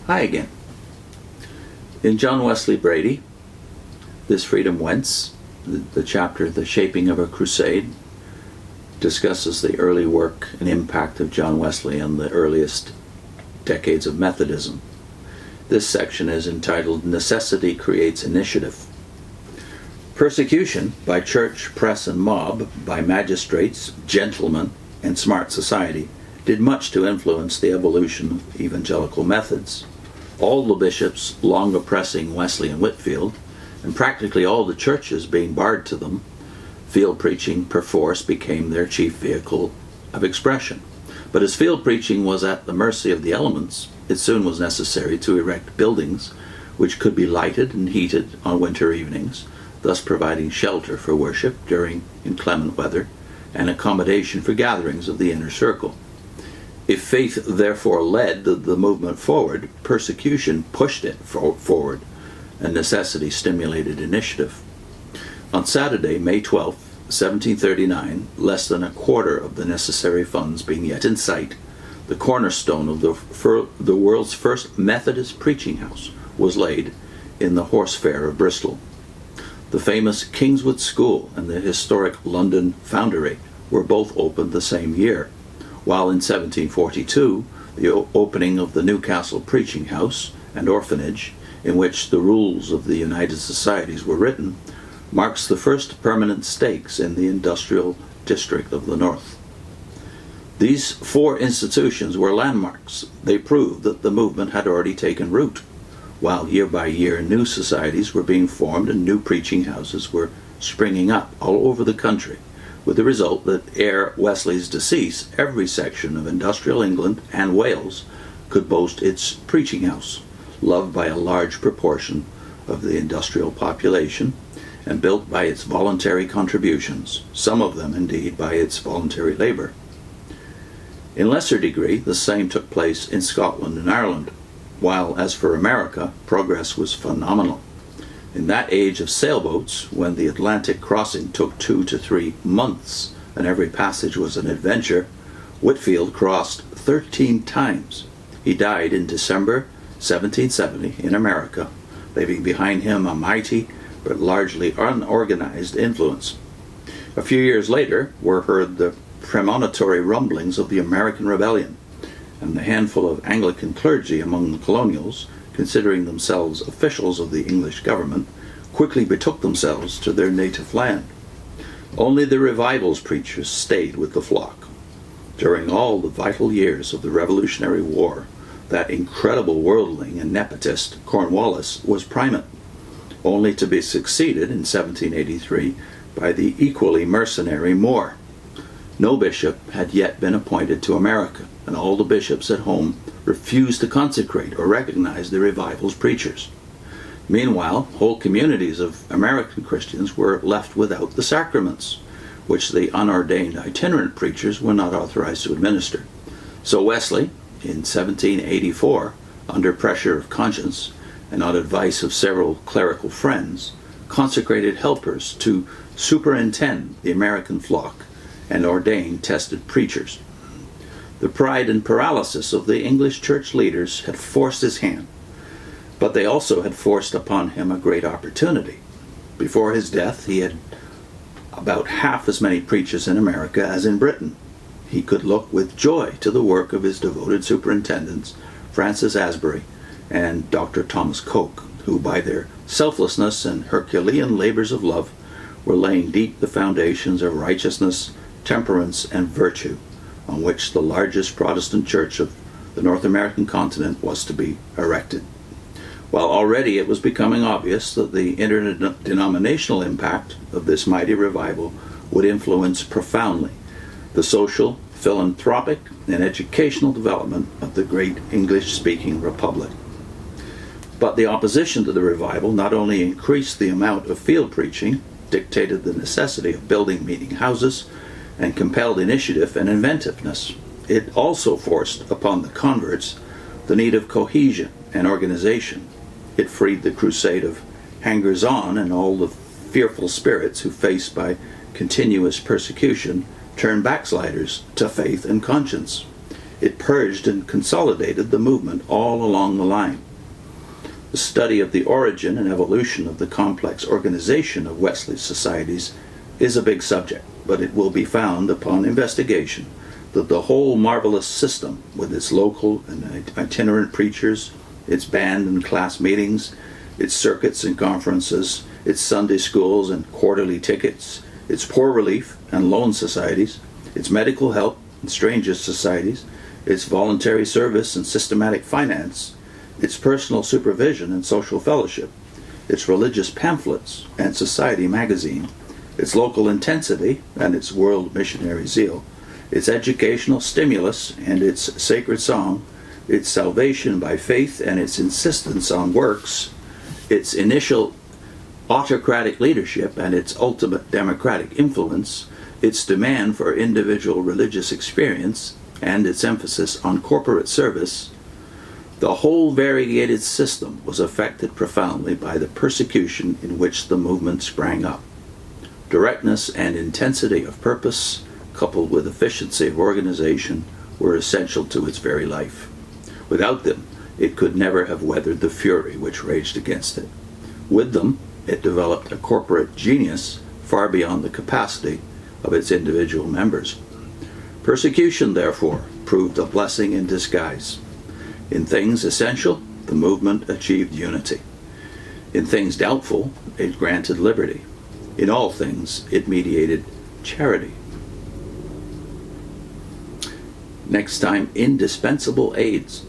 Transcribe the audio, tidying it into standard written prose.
Hi again. In John Wesley Bready, This Freedom Whence, the chapter The Shaping of a Crusade, discusses the early work and impact of John Wesley on the earliest decades of Methodism. This section is entitled Necessity Creates Initiative. Persecution by church, press, and mob, by magistrates, gentlemen, and smart society did much to influence the evolution of evangelical methods. All the bishops long oppressing Wesley and Whitefield, and practically all the churches being barred to them, field preaching perforce became their chief vehicle of expression. But as field preaching was at the mercy of the elements, it soon was necessary to erect buildings which could be lighted and heated on winter evenings, thus providing shelter for worship during inclement weather and accommodation for gatherings of the inner circle. If faith therefore led the movement forward, persecution pushed it forward, and necessity stimulated initiative. On Saturday, May 12, 1739, less than a quarter of the necessary funds being yet in sight, the cornerstone of the world's first Methodist preaching house was laid in the Horse Fair of Bristol. The famous Kingswood School and the historic London Foundry were both opened the same year, while in 1742 the opening of the Newcastle Preaching House and Orphanage, in which the rules of the United Societies were written, marks the first permanent stakes in the industrial district of the North. These four institutions were landmarks. They proved that the movement had already taken root, while year by year new societies were being formed and new preaching houses were springing up all over the country, with the result that ere Wesley's decease, every section of industrial England and Wales could boast its preaching house, loved by a large proportion of the industrial population, and built by its voluntary contributions, some of them indeed by its voluntary labor. In lesser degree, the same took place in Scotland and Ireland, while as for America, progress was phenomenal. In that age of sailboats, when the Atlantic crossing took 2 to 3 months and every passage was an adventure, Whitefield crossed 13 times. He died in December 1770 in America, leaving behind him a mighty but largely unorganized influence. A few years later were heard the premonitory rumblings of the American Rebellion, and the handful of Anglican clergy among the colonials, considering themselves officials of the English government, quickly betook themselves to their native land. Only the revivals preachers stayed with the flock. During all the vital years of the Revolutionary War, that incredible worldling and nepotist Cornwallis was primate, only to be succeeded in 1783 by the equally mercenary Moore. No bishop had yet been appointed to America, and all the bishops at home refused to consecrate or recognize the revival's preachers. Meanwhile, whole communities of American Christians were left without the sacraments, which the unordained itinerant preachers were not authorized to administer. So Wesley, in 1784, under pressure of conscience and on advice of several clerical friends, consecrated helpers to superintend the American flock and ordain tested preachers. The pride and paralysis of the English church leaders had forced his hand, but they also had forced upon him a great opportunity. Before his death, he had about half as many preachers in America as in Britain. He could look with joy to the work of his devoted superintendents, Francis Asbury and Dr. Thomas Coke, who by their selflessness and Herculean labors of love were laying deep the foundations of righteousness, temperance, and virtue, on which the largest Protestant church of the North American continent was to be erected. While already it was becoming obvious that the interdenominational impact of this mighty revival would influence profoundly the social, philanthropic, and educational development of the great English-speaking republic. But the opposition to the revival not only increased the amount of field preaching, dictated the necessity of building meeting houses, and compelled initiative and inventiveness, it also forced upon the converts the need of cohesion and organization. It freed the crusade of hangers-on and all the fearful spirits who, faced by continuous persecution, turned backsliders to faith and conscience. It purged and consolidated the movement all along the line. The study of the origin and evolution of the complex organization of Wesley's societies is a big subject, but it will be found upon investigation that the whole marvelous system, with its local and itinerant preachers, its band and class meetings, its circuits and conferences, its Sunday schools and quarterly tickets, its poor relief and loan societies, its medical help and strangers societies, its voluntary service and systematic finance, its personal supervision and social fellowship, its religious pamphlets and society magazine, its local intensity and its world missionary zeal, its educational stimulus and its sacred song, its salvation by faith and its insistence on works, its initial autocratic leadership and its ultimate democratic influence, its demand for individual religious experience, and its emphasis on corporate service, the whole variegated system was affected profoundly by the persecution in which the movement sprang up. Directness and intensity of purpose, coupled with efficiency of organization, were essential to its very life. Without them, it could never have weathered the fury which raged against it. With them, it developed a corporate genius far beyond the capacity of its individual members. Persecution, therefore, proved a blessing in disguise. In things essential, the movement achieved unity. In things doubtful, it granted liberty. In all things, it mediated charity. Next time, indispensable aids.